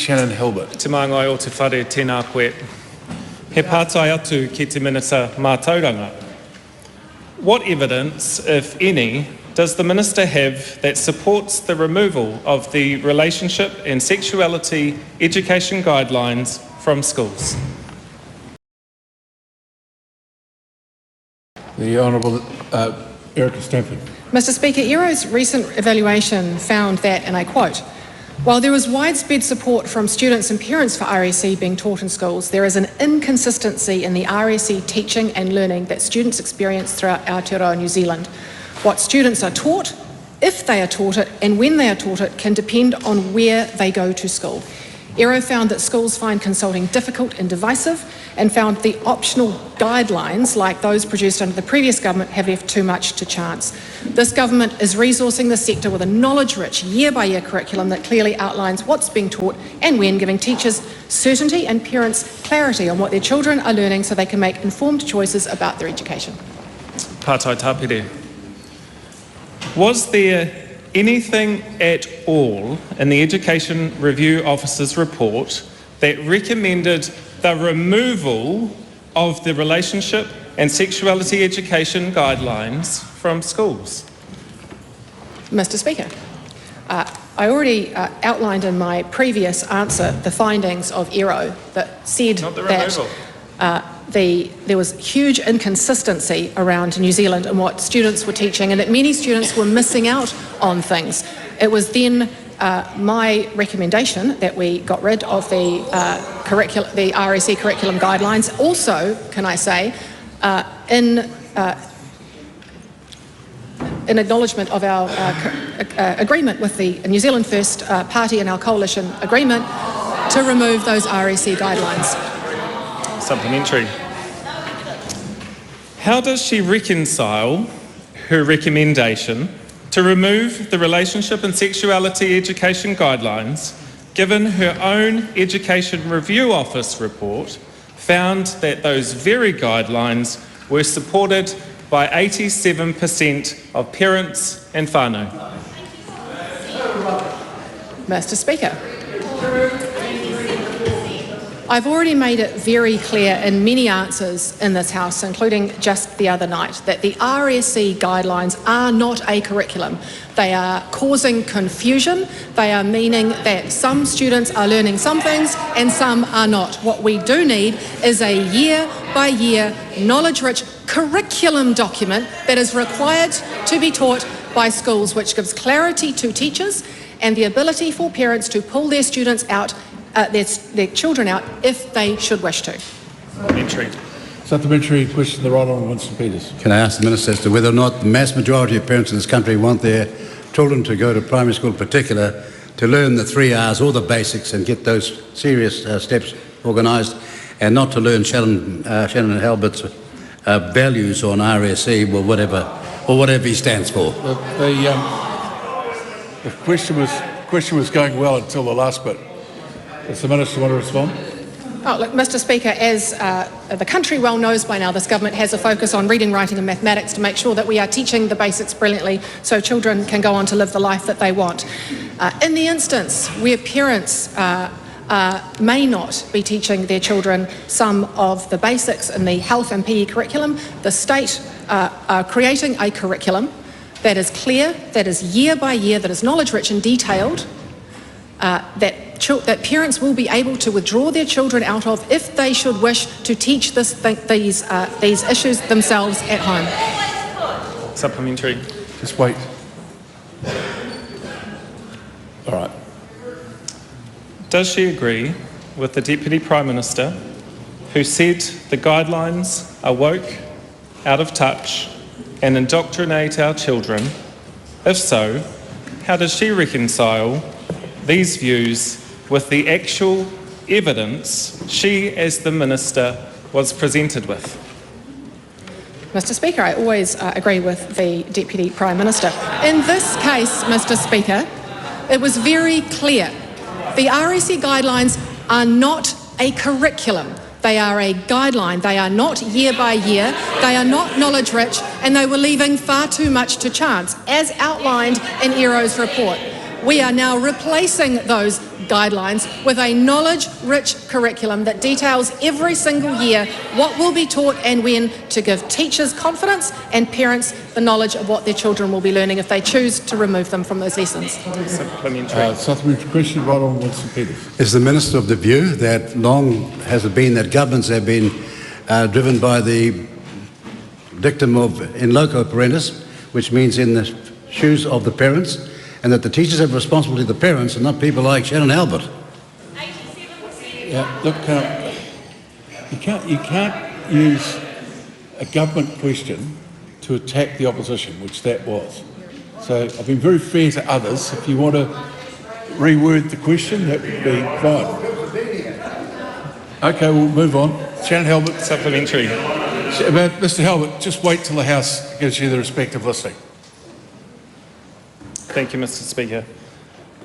Shannon Hilbert. Te māngai o te whare tēnā koe. He pātai atu ki te Minister mātauranga. What evidence, if any, does the Minister have that supports the removal of the relationship and sexuality education guidelines from schools? The Honourable Erica Stanford. Mr Speaker, ERO's recent evaluation found that, and I quote, "While there is widespread support from students and parents for RSE being taught in schools, there is an inconsistency in the RSE teaching and learning that students experience throughout Aotearoa New Zealand. What students are taught, if they are taught it, and when they are taught it, can depend on where they go to school. ERO found that schools find consulting difficult and divisive, and found the optional guidelines, like those produced under the previous government, have left too much to chance. This government is resourcing the sector with a knowledge-rich, year-by-year curriculum that clearly outlines what's being taught and when, giving teachers certainty and parents clarity on what their children are learning so they can make informed choices about their education." Pātai tāpire. Was there anything at all in the Education Review Officer's report that recommended the removal of the relationship and sexuality education guidelines from schools? Mr Speaker, I already outlined in my previous answer the findings of ERO that said that there was huge inconsistency around New Zealand in what students were teaching, and that many students were missing out on things. It was then my recommendation that we got rid of the RSE curriculum guidelines. Also, can I say, in acknowledgement of our agreement with the New Zealand First Party and our coalition agreement to remove those RSE guidelines. Supplementary. How does she reconcile her recommendation to remove the relationship and sexuality education guidelines, given her own Education Review Office report found that those very guidelines were supported by 87% of parents and whānau? Mr Speaker, I've already made it very clear in many answers in this House, including just the other night, that the RSE guidelines are not a curriculum. They are causing confusion. They are meaning that some students are learning some things and some are not. What we do need is a year-by-year, knowledge-rich curriculum document that is required to be taught by schools, which gives clarity to teachers and the ability for parents to pull their students out, their children out, if they should wish to. Supplementary question, the Right Honourable Winston Peters. Can I ask the Minister as to whether or not the mass majority of parents in this country want their children to go to primary school in particular to learn the 3 R's or the basics and get those serious steps organised, and not to learn Shannon Hilbert's values on RSE or whatever he stands for? The question was going well until the last bit. Does the Minister want to respond? Oh, look, Mr Speaker, as the country well knows by now, this government has a focus on reading, writing and mathematics to make sure that we are teaching the basics brilliantly so children can go on to live the life that they want. In the instance where parents may not be teaching their children some of the basics in the health and PE curriculum, the state are creating a curriculum that is clear, that is year by year, that is knowledge-rich and detailed, that parents will be able to withdraw their children out of if they should wish to teach these issues themselves at home. Supplementary. Just wait. All right. Does she agree with the Deputy Prime Minister, who said the guidelines are woke, out of touch and indoctrinate our children? If so, how does she reconcile these views with the actual evidence she, as the Minister, was presented with? Mr Speaker, I always agree with the Deputy Prime Minister. In this case, Mr Speaker, it was very clear. The RSE guidelines are not a curriculum. They are a guideline. They are not year by year. They are not knowledge rich, and they were leaving far too much to chance, as outlined in ERO's report. We are now replacing those guidelines with a knowledge-rich curriculum that details every single year what will be taught and when, to give teachers confidence and parents the knowledge of what their children will be learning if they choose to remove them from those lessons. Supplementary. Supplementary question, right on Winston Peters. Is the Minister of the view that long has it been that governments have been driven by the dictum of in loco parentis, which means in the shoes of the parents, and that the teachers have responsibility to the parents and not people like Shannon Albert? Yeah, look, you can't use a government question to attack the opposition, which that was. So I've been very fair to others. If you want to reword the question, that would be fine. Okay, we'll move on. Shannon Halbert. Supplementary. Mr. Halbert, just wait till the House gives you the respect of listening. Thank you, Mr. Speaker.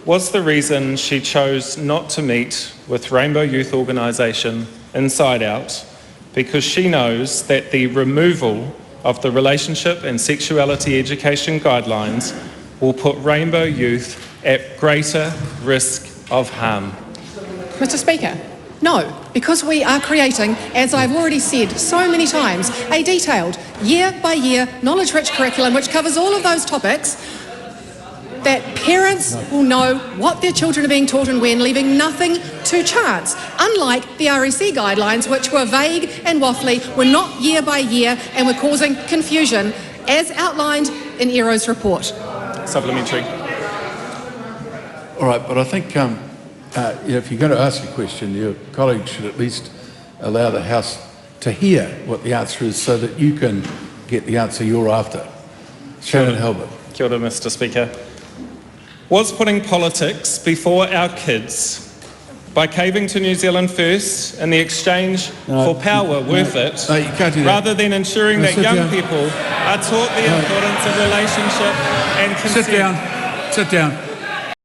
Was the reason she chose not to meet with Rainbow Youth Organisation Inside Out because she knows that the removal of the relationship and sexuality education guidelines will put Rainbow Youth at greater risk of harm? Mr. Speaker, no, because we are creating, as I've already said so many times, a detailed year-by-year knowledge-rich curriculum which covers all of those topics that parents will know what their children are being taught and when, leaving nothing to chance, unlike the REC guidelines, which were vague and waffly, were not year by year, and were causing confusion, as outlined in ERO's report. Supplementary. All right, but I think if you're going to ask a question, your colleague should at least allow the House to hear what the answer is so that you can get the answer you're after. Shannon Halbert. Kia ora, Mr. Speaker. Was putting politics before our kids by caving to New Zealand first in the exchange for power worth it, No, you can't do that. rather than ensuring No, that sit young down. people are taught the importance of relationship and consent? Sit down.